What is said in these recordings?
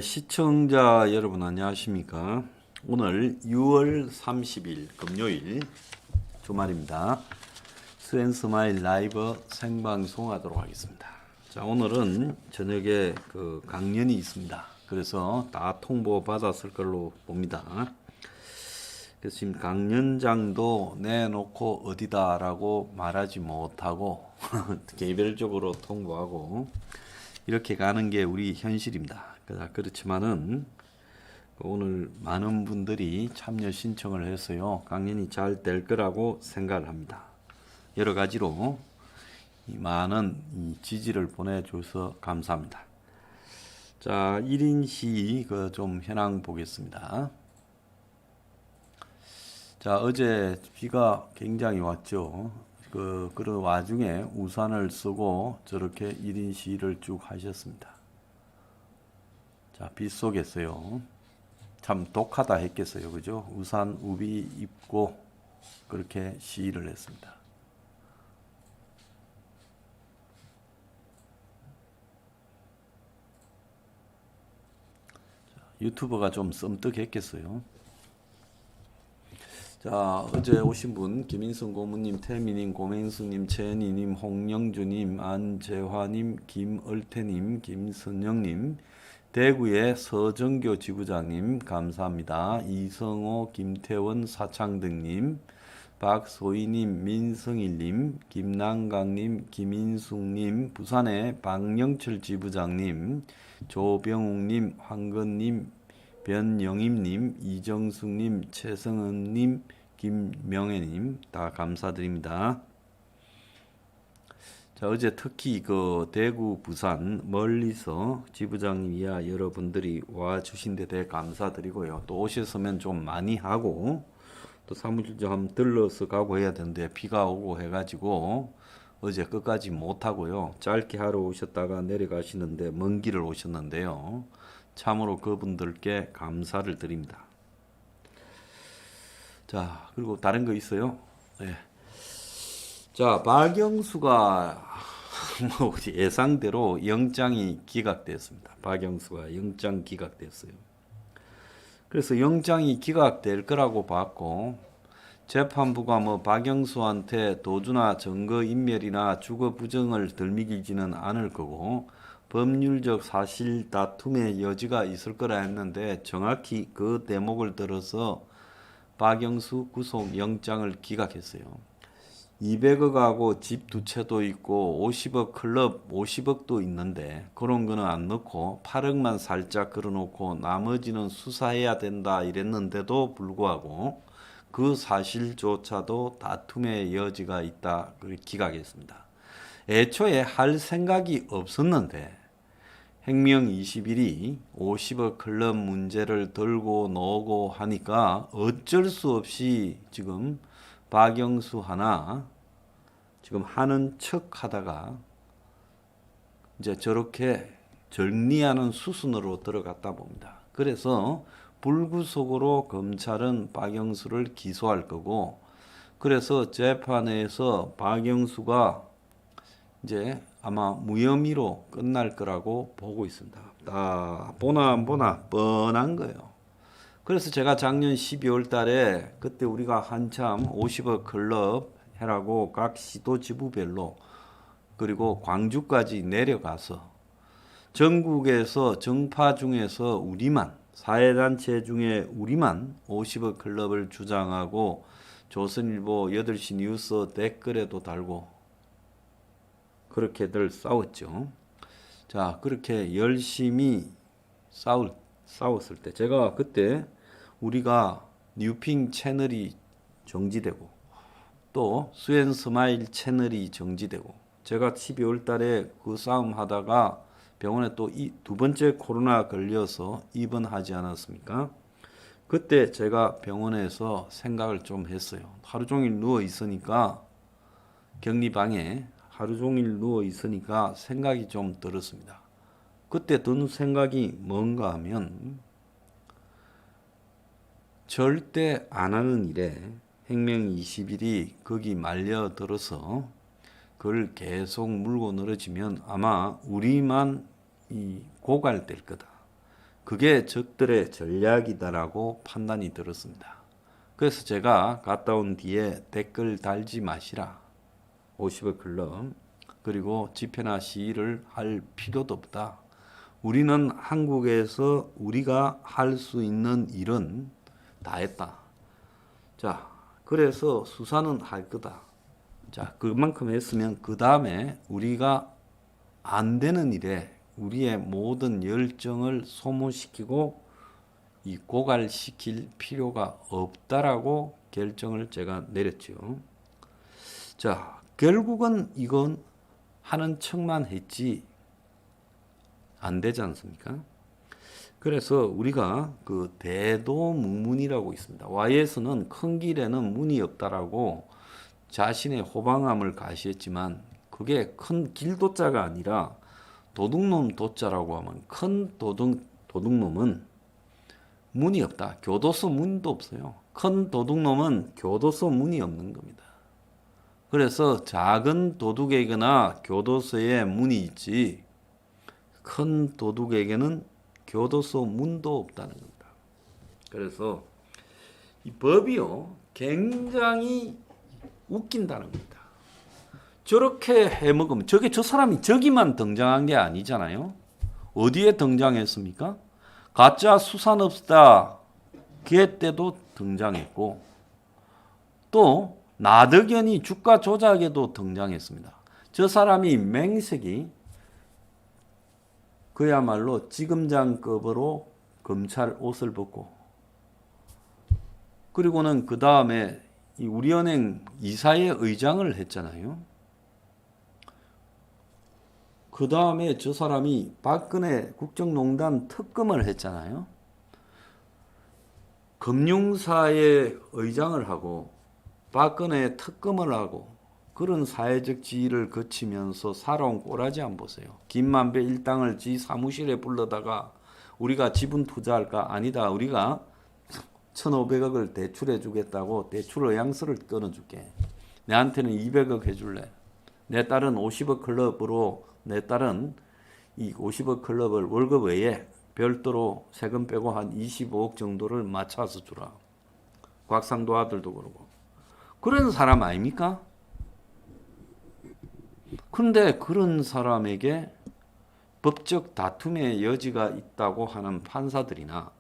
시청자 여러분 안녕하십니까? 오늘 6월 30일 금요일 주말입니다. 스앤스마일 라이브 생방송 하도록 하겠습니다. 자, 오늘은 저녁에 강연이 있습니다. 그래서 다 통보 받았을 걸로 봅니다. 그래서 지금 강연장도 내놓고 어디다라고 말하지 못하고 개별적으로 통보하고 이렇게 가는 게 우리 현실입니다. 그렇지만은 오늘 많은 분들이 참여 신청을 해서요 강연이 잘 될 거라고 생각을 합니다. 여러 가지로 많은 지지를 보내줘서 감사합니다. 자, 1인 시 좀 현황 보겠습니다. 자, 어제 비가 굉장히 왔죠. 그런 와중에 우산을 쓰고 저렇게 1인 시위를 쭉 하셨습니다. 자, 빗속에서요. 참 독하다 했겠어요. 그죠? 우산 우비 입고 그렇게 시위를 했습니다. 유튜버가 좀 썸뜩했겠어요. 자, 어제 오신 분 김인성 고모님, 태미님, 고맹수님, 최은희님, 홍영주님, 안재화님, 김을태님, 김선영님, 대구의 서정교 지부장님 감사합니다. 이성호, 김태원, 사창등님, 박소희님, 민성일님, 김남강님, 김인숙님, 부산의 박영철 지부장님, 조병욱님, 황건님, 변영임님, 이정숙님, 최성은님, 김명애님 다 감사드립니다. 자, 어제 특히 대구, 부산 멀리서 지부장님이야 여러분들이 와주신 데 대해 감사드리고요. 또 오셨으면 좀 많이 하고 또 사무실 좀 들러서 가고 해야 되는데 비가 오고 해가지고 어제 끝까지 못하고요. 짧게 하러 오셨다가 내려가시는데 먼 길을 오셨는데요. 참으로 그분들께 감사를 드립니다. 자, 그리고 다른 거 있어요? 네. 자, 박영수가 예상대로 영장이 기각됐습니다. 박영수가 영장 기각됐어요. 그래서 영장이 기각될 거라고 봤고 재판부가 박영수한테 도주나 증거인멸이나 주거 부정을 덜미기지는 않을 거고 법률적 사실 다툼의 여지가 있을 거라 했는데 정확히 그 대목을 들어서 박영수 구속 영장을 기각했어요. 200억하고 집 두 채도 있고 50억 클럽 50억도 있는데 그런 거는 안 넣고 8억만 살짝 걸어놓고 나머지는 수사해야 된다 이랬는데도 불구하고 그 사실조차도 다툼의 여지가 있다 기각했습니다. 애초에 할 생각이 없었는데 행명 21이 50억 클럽 문제를 들고 나오고 하니까 어쩔 수 없이 지금 박영수 하나 지금 하는 척 하다가 이제 저렇게 정리하는 수순으로 들어갔다 봅니다. 그래서 불구속으로 검찰은 박영수를 기소할 거고 그래서 재판에서 박영수가 이제 아마 무혐의로 끝날 거라고 보고 있습니다. 보나 안 보나 뻔한 거예요. 그래서 제가 작년 12월 달에 그때 우리가 한참 50억 클럽 해라고 각 시도 지부별로 그리고 광주까지 내려가서 전국에서 정파 중에서 우리만 사회단체 중에 우리만 50억 클럽을 주장하고 조선일보 8시 뉴스 댓글에도 달고 그렇게들 싸웠죠. 자, 그렇게 열심히 싸웠을 때 제가 그때 우리가 뉴핑 채널이 정지되고 또 스앤스마일 채널이 정지되고 제가 12월 달에 그 싸움 하다가 병원에 또 두 번째 코로나 걸려서 입원하지 않았습니까? 그때 제가 병원에서 생각을 좀 했어요. 하루 종일 누워 있으니까 격리방에 하루 종일 누워 있으니까 생각이 좀 들었습니다. 그때 든 생각이 뭔가 하면 절대 안 하는 일에 행명 20일이 거기 말려들어서 그걸 계속 물고 늘어지면 아마 우리만 고갈될 거다. 그게 적들의 전략이다라고 판단이 들었습니다. 그래서 제가 갔다 온 뒤에 댓글 달지 마시라. 50억 클럽. 그리고 집회나 시위를 할 필요도 없다. 우리는 한국에서 우리가 할 수 있는 일은 다 했다. 자, 그래서 수사는 할 거다. 자, 그만큼 했으면 그 다음에 우리가 안 되는 일에 우리의 모든 열정을 소모시키고 이 고갈시킬 필요가 없다라고 결정을 제가 내렸죠. 자, 결국은 이건 하는 척만 했지 안 되지 않습니까? 그래서 우리가 그 대도무문이라고 있습니다. Y에서는 큰 길에는 문이 없다라고 자신의 호방함을 가시했지만 그게 큰 길도자가 아니라 도둑놈 도자라고 하면 큰 도둑놈은 문이 없다. 교도소 문도 없어요. 큰 도둑놈은 교도소 문이 없는 겁니다. 그래서 작은 도둑에게나 교도소에 문이 있지 큰 도둑에게는 교도소 문도 없다는 겁니다. 그래서 이 법이요 굉장히 웃긴다는 겁니다. 저렇게 해먹으면 저 사람이 저기만 등장한 게 아니잖아요. 어디에 등장했습니까? 가짜 수산업자 기회 때도 등장했고 또 나덕현이 주가 조작에도 등장했습니다. 저 사람이 맹색이 그야말로 지검장급으로 검찰 옷을 벗고 그리고는 그 다음에 우리은행 이사회 의장을 했잖아요. 그 다음에 저 사람이 박근혜 국정농단 특검을 했잖아요. 금융사의 의장을 하고 박근혜 특검을 하고 그런 사회적 지위를 거치면서 살아온 꼬라지 안 보세요. 김만배 일당을 지 사무실에 불러다가 우리가 지분 투자할까? 아니다. 우리가 1,500억을 대출해 주겠다고 대출 의향서를 끊어줄게. 내한테는 200억 해줄래. 내 딸은 50억 클럽으로 내 딸은 이 50억 클럽을 월급 외에 별도로 세금 빼고 한 25억 정도를 맞춰서 주라. 곽상도 아들도 그러고. 그런 사람 아닙니까? 그런데 그런 사람에게 법적 다툼의 여지가 있다고 하는 판사들이나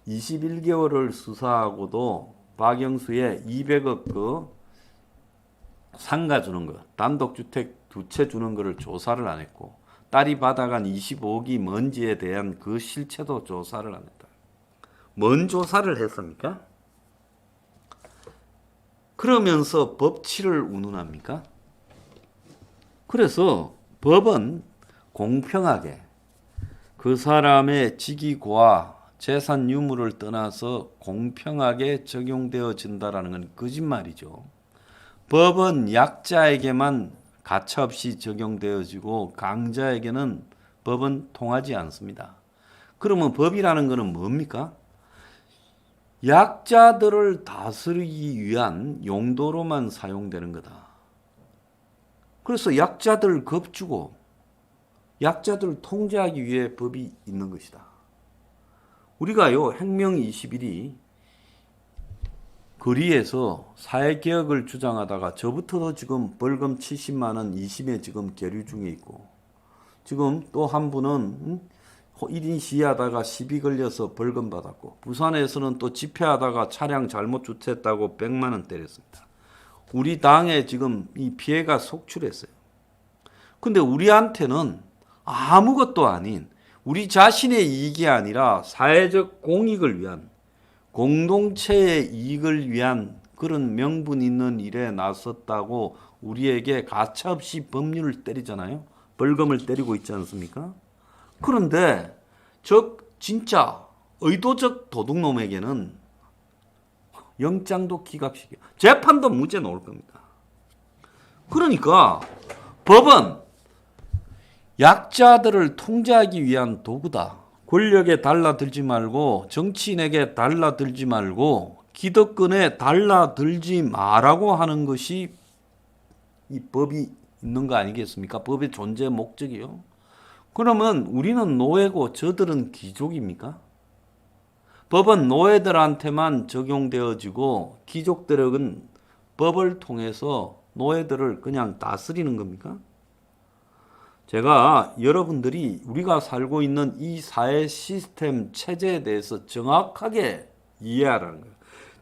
21개월을 수사하고도 박영수의 200억 그 상가 주는 거, 단독주택 두 채 주는 거를 조사를 안 했고 딸이 받아간 25억이 뭔지에 대한 그 실체도 조사를 안 했다. 뭔 조사를 했습니까? 그러면서 법치를 운운합니까? 그래서 법은 공평하게 그 사람의 직위와 재산 유무를 떠나서 공평하게 적용되어진다라는 건 거짓말이죠. 법은 약자에게만 가차없이 적용되어지고 강자에게는 법은 통하지 않습니다. 그러면 법이라는 것은 뭡니까? 약자들을 다스리기 위한 용도로만 사용되는 거다. 그래서 약자들 겁주고 약자들을 통제하기 위해 법이 있는 것이다. 우리가요 행명 20일이 거리에서 사회개혁을 주장하다가 저부터도 지금 벌금 70만 원 2심에 지금 계류 중에 있고 지금 또 한 분은 1인 시위하다가 시비 걸려서 벌금 받았고 부산에서는 또 집회하다가 차량 잘못 주차했다고 100만 원 때렸습니다. 우리 당에 지금 이 피해가 속출했어요. 근데 우리한테는 아무것도 아닌 우리 자신의 이익이 아니라 사회적 공익을 위한 공동체의 이익을 위한 그런 명분 있는 일에 나섰다고 우리에게 가차없이 법률을 때리잖아요. 벌금을 때리고 있지 않습니까? 그런데 저 진짜 의도적 도둑놈에게는 영장도 기각시켜 재판도 무죄 나올 겁니다. 그러니까 법은 약자들을 통제하기 위한 도구다. 권력에 달라들지 말고 정치인에게 달라들지 말고 기득권에 달라들지 마라고 하는 것이 이 법이 있는 거 아니겠습니까? 법의 존재 목적이요. 그러면 우리는 노예고 저들은 귀족입니까? 법은 노예들한테만 적용되어지고 귀족들은 법을 통해서 노예들을 그냥 다스리는 겁니까? 제가 여러분들이 우리가 살고 있는 이 사회 시스템 체제에 대해서 정확하게 이해하라는 거예요.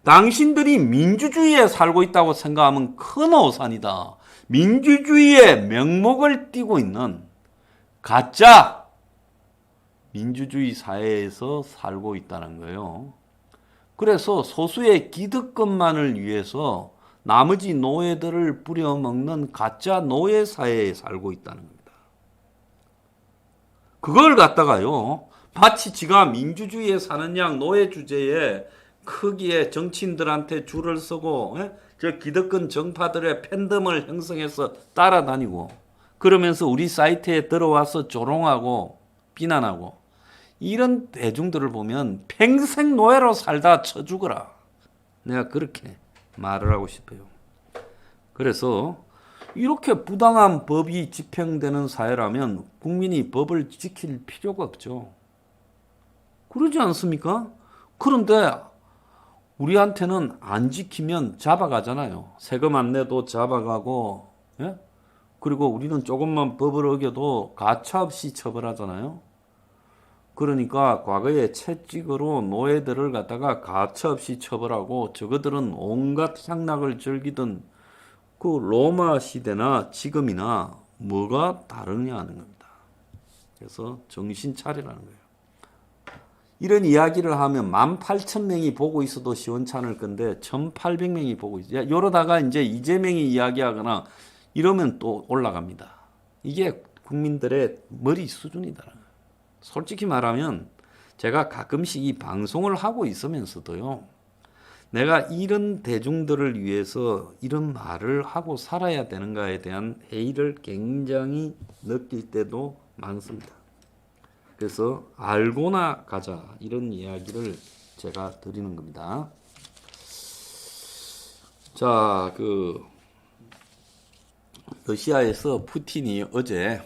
당신들이 민주주의에 살고 있다고 생각하면 큰 오산이다. 민주주의의 명목을 띠고 있는 가짜 민주주의 사회에서 살고 있다는 거예요. 그래서 소수의 기득권만을 위해서 나머지 노예들을 부려먹는 가짜 노예 사회에 살고 있다는 겁니다. 그걸 갖다가요, 마치 지가 민주주의에 사는 양 노예 주제에 크기에 정치인들한테 줄을 서고 저 기득권 정파들의 팬덤을 형성해서 따라다니고 그러면서 우리 사이트에 들어와서 조롱하고 비난하고 이런 대중들을 보면 평생 노예로 살다 쳐 죽어라. 내가 그렇게 말을 하고 싶어요. 그래서 이렇게 부당한 법이 집행되는 사회라면 국민이 법을 지킬 필요가 없죠. 그러지 않습니까? 그런데 우리한테는 안 지키면 잡아가잖아요. 세금 안 내도 잡아가고, 예? 그리고 우리는 조금만 법을 어겨도 가차없이 처벌하잖아요. 그러니까 과거에 채찍으로 노예들을 갖다가 가차없이 처벌하고 저거들은 온갖 향락을 즐기던 그 로마 시대나 지금이나 뭐가 다르냐는 겁니다. 그래서 정신 차리라는 거예요. 이런 이야기를 하면 18,000명이 보고 있어도 시원찮을 건데 1,800명이 보고 있어요. 이러다가 이제 이재명이 이야기하거나 이러면 또 올라갑니다. 이게 국민들의 머리 수준이다. 솔직히 말하면 제가 가끔씩 이 방송을 하고 있으면서도요. 내가 이런 대중들을 위해서 이런 말을 하고 살아야 되는가에 대한 회의를 굉장히 느낄 때도 많습니다. 그래서 알고나 가자 이런 이야기를 제가 드리는 겁니다. 자, 러시아에서 푸틴이 어제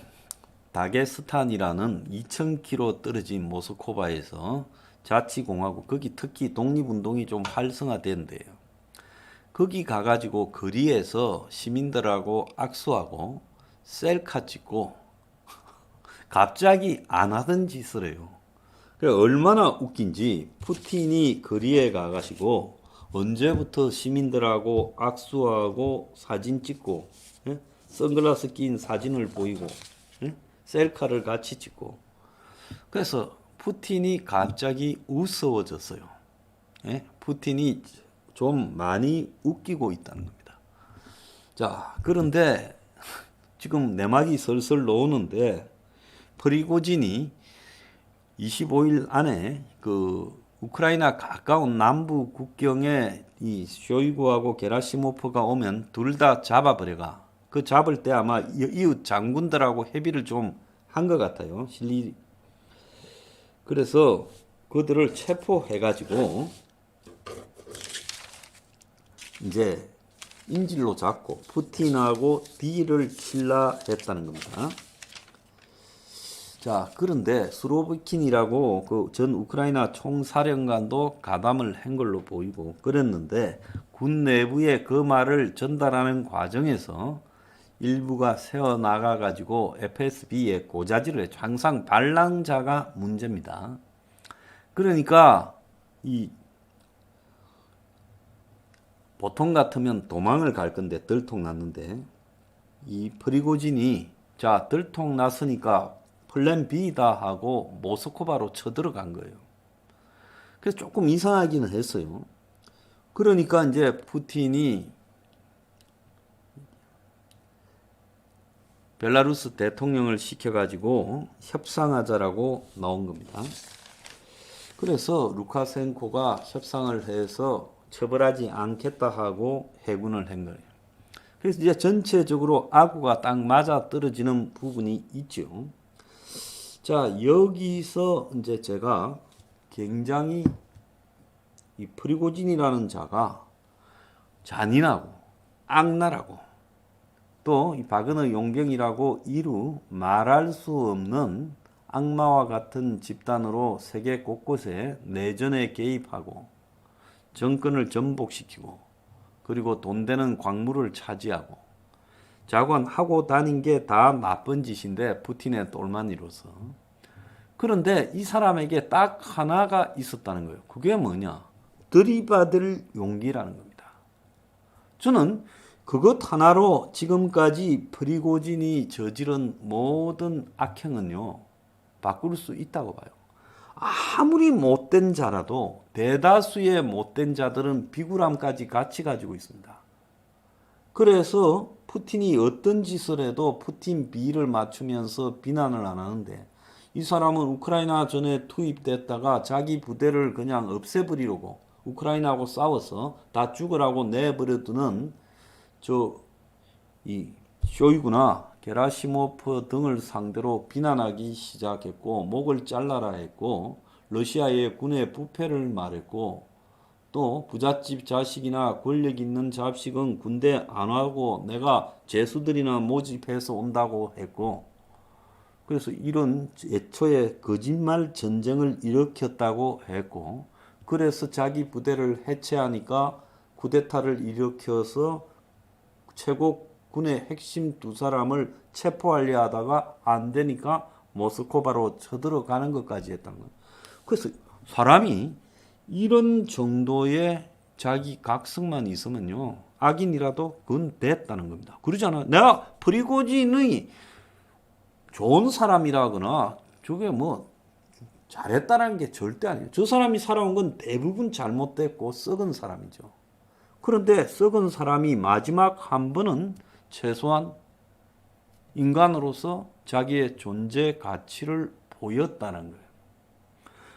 다게스탄이라는 2,000km 떨어진 모스크바에서 자치공화국, 거기 특히 독립운동이 좀 활성화된대요. 거기 가가지고 거리에서 시민들하고 악수하고 셀카 찍고 갑자기 안 하던 짓을 해요. 얼마나 웃긴지 푸틴이 거리에 가가지고 언제부터 시민들하고 악수하고 사진 찍고 선글라스 낀 사진을 보이고 셀카를 같이 찍고 그래서 푸틴이 갑자기 우스워졌어요. 푸틴이 좀 많이 웃기고 있다는 겁니다. 자, 그런데 지금 내막이 슬슬 나오는데 프리고진이 25일 안에 그 우크라이나 가까운 남부 국경에 이 쇼이구하고 게라시모프가 오면 둘 다 잡아버려가. 그 잡을 때 아마 이웃 장군들하고 협의를 좀 한 것 같아요. 그래서 그들을 체포해가지고 이제 인질로 잡고 푸틴하고 딜을 칠라 했다는 겁니다. 자, 그런데 수로비킨이라고 그 전 우크라이나 총사령관도 가담을 한 걸로 보이고 그랬는데 군 내부에 그 말을 전달하는 과정에서 일부가 새어나가 가지고 FSB에 고자질을 했죠. 항상 반란자가 문제입니다. 그러니까 이 보통 같으면 도망을 갈 건데 들통났는데 이 프리고진이 자 들통났으니까 플랜 B다 하고 모스크바로 쳐들어간 거예요. 그래서 조금 이상하기는 했어요. 그러니까 이제 푸틴이 벨라루스 대통령을 시켜가지고 협상하자라고 나온 겁니다. 그래서 루카센코가 협상을 해서 처벌하지 않겠다 하고 해군을 한 거예요. 그래서 이제 전체적으로 아구가 딱 맞아 떨어지는 부분이 있죠. 자, 여기서 이제 제가 굉장히 이 프리고진이라는 자가 잔인하고 악랄하고 또 이 바그너 용병이라고 이루 말할 수 없는 악마와 같은 집단으로 세계 곳곳에 내전에 개입하고 정권을 전복시키고 그리고 돈 되는 광물을 차지하고 자관하고 다닌 게 다 나쁜 짓인데 푸틴의 똘마니로서. 그런데 이 사람에게 딱 하나가 있었다는 거예요. 그게 뭐냐? 들이받을 용기라는 겁니다. 저는 그것 하나로 지금까지 프리고진이 저지른 모든 악행은요, 바꿀 수 있다고 봐요. 아무리 못된 자라도 대다수의 못된 자들은 비굴함까지 같이 가지고 있습니다. 그래서 푸틴이 어떤 짓을 해도 푸틴 비를 맞추면서 비난을 안 하는데 이 사람은 우크라이나 전에 투입됐다가 자기 부대를 그냥 없애버리려고 우크라이나하고 싸워서 다 죽으라고 내버려두는 이 쇼이구나 게라시모프 등을 상대로 비난하기 시작했고 목을 잘라라 했고 러시아의 군의 부패를 말했고 또 부잣집 자식이나 권력 있는 자식은 군대 안 하고 내가 죄수들이나 모집해서 온다고 했고 그래서 이런 애초에 거짓말 전쟁을 일으켰다고 했고 그래서 자기 부대를 해체하니까 쿠데타를 일으켜서 최고 군의 핵심 두 사람을 체포하려 하다가 안 되니까 모스크바로 쳐들어가는 것까지 했다는 거예요. 그래서 사람이 이런 정도의 자기 각성만 있으면요 악인이라도 그건 됐다는 겁니다. 그러잖아요. 내가 프리고진의 좋은 사람이라거나 저게 뭐 잘했다는 게 절대 아니에요. 저 사람이 살아온 건 대부분 잘못됐고 썩은 사람이죠. 그런데 썩은 사람이 마지막 한 번은 최소한 인간으로서 자기의 존재 가치를 보였다는 거예요.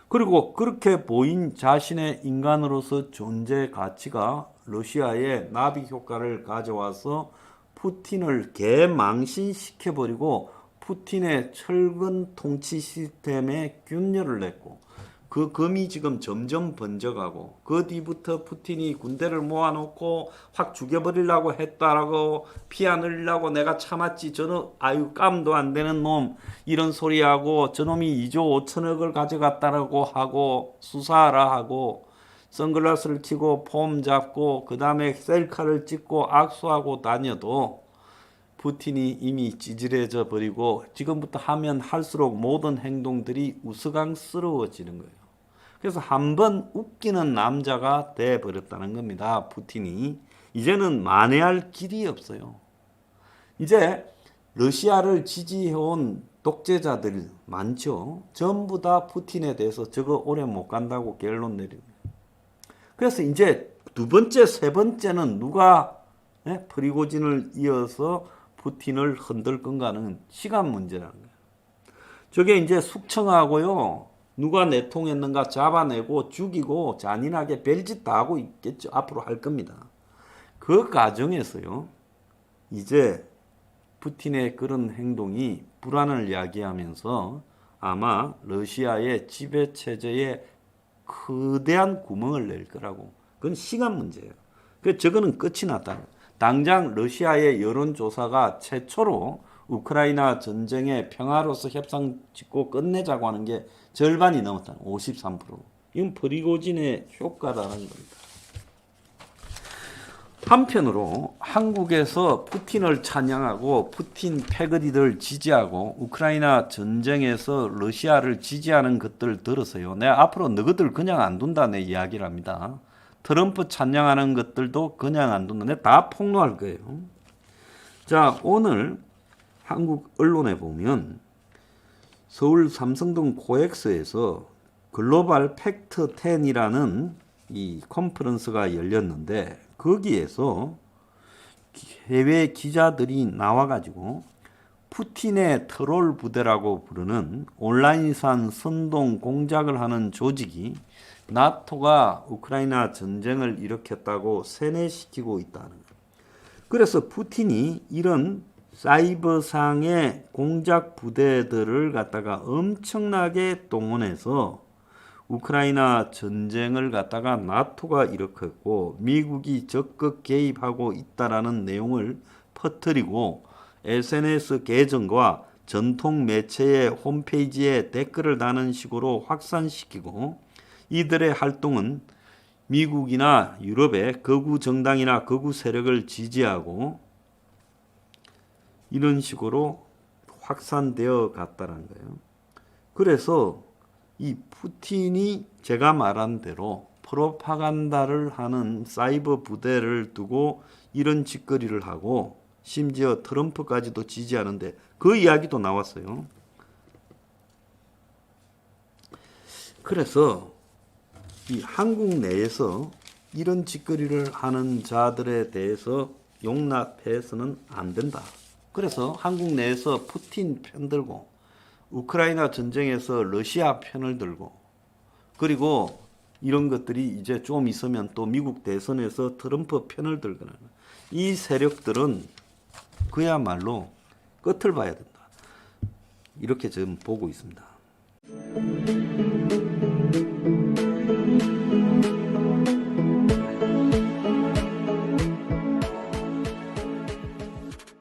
그리고 그렇게 보인 자신의 인간으로서 존재 가치가 러시아의 나비 효과를 가져와서 푸틴을 개망신시켜버리고 푸틴의 철근 통치 시스템에 균열을 냈고 그 금이 지금 점점 번져가고 그 뒤부터 푸틴이 군대를 모아놓고 확 죽여버리려고 했다라고 피 안 흘리려고 내가 참았지 저놈 아유 깜도 안 되는 놈 이런 소리하고 저놈이 2조 5천억을 가져갔다라고 하고 수사하라 하고 선글라스를 켜고 폼 잡고 그 다음에 셀카를 찍고 악수하고 다녀도 푸틴이 이미 찌질해져 버리고 지금부터 하면 할수록 모든 행동들이 우스꽝스러워지는 거예요. 그래서 한번 웃기는 남자가 돼버렸다는 겁니다. 푸틴이. 이제는 만회할 길이 없어요. 이제 러시아를 지지해온 독재자들 많죠. 전부 다 푸틴에 대해서 저거 오래 못 간다고 결론 내립니다. 그래서 이제 두 번째, 세 번째는 누가 프리고진을 이어서 푸틴을 흔들 건가는 시간 문제라는 거예요. 저게 이제 숙청하고요. 누가 내통했는가 잡아내고 죽이고 잔인하게 별짓 다 하고 있겠죠. 앞으로 할 겁니다. 그 과정에서요. 이제 푸틴의 그런 행동이 불안을 야기하면서 아마 러시아의 지배체제에 거대한 구멍을 낼 거라고. 그건 시간 문제예요. 그래서 저거는 끝이 났다는 거예요. 당장 러시아의 여론조사가 최초로 우크라이나 전쟁의 평화로서 협상 짓고 끝내자고 하는 게 절반이 넘었다. 53%. 이건 프리고진의 효과라는 겁니다. 한편으로 한국에서 푸틴을 찬양하고 푸틴 패거리들 지지하고 우크라이나 전쟁에서 러시아를 지지하는 것들 들어서요. 내가 앞으로 너희들 그냥 안 둔다 내 이야기를 합니다. 트럼프 찬양하는 것들도 그냥 안 둔다. 내가 다 폭로할 거예요. 자, 오늘 한국 언론에 보면 서울 삼성동 코엑스에서 글로벌 팩트 10이라는 이 컨퍼런스가 열렸는데 거기에서 해외 기자들이 나와가지고 푸틴의 트롤 부대라고 부르는 온라인산 선동 공작을 하는 조직이 나토가 우크라이나 전쟁을 일으켰다고 세뇌시키고 있다는 거예요. 그래서 푸틴이 이런 사이버상의 공작 부대들을 갖다가 엄청나게 동원해서 우크라이나 전쟁을 갖다가 나토가 일으켰고 미국이 적극 개입하고 있다라는 내용을 퍼뜨리고 SNS 계정과 전통 매체의 홈페이지에 댓글을 다는 식으로 확산시키고 이들의 활동은 미국이나 유럽의 극우 정당이나 극우 세력을 지지하고 이런 식으로 확산되어 갔다는 거예요. 그래서 이 푸틴이 제가 말한 대로 프로파간다를 하는 사이버 부대를 두고 이런 짓거리를 하고 심지어 트럼프까지도 지지하는데 그 이야기도 나왔어요. 그래서 이 한국 내에서 이런 짓거리를 하는 자들에 대해서 용납해서는 안 된다. 그래서 한국 내에서 푸틴 편 들고 우크라이나 전쟁에서 러시아 편을 들고 그리고 이런 것들이 이제 좀 있으면 또 미국 대선에서 트럼프 편을 들거나 이 세력들은 그야말로 끝을 봐야 된다. 이렇게 지금 보고 있습니다.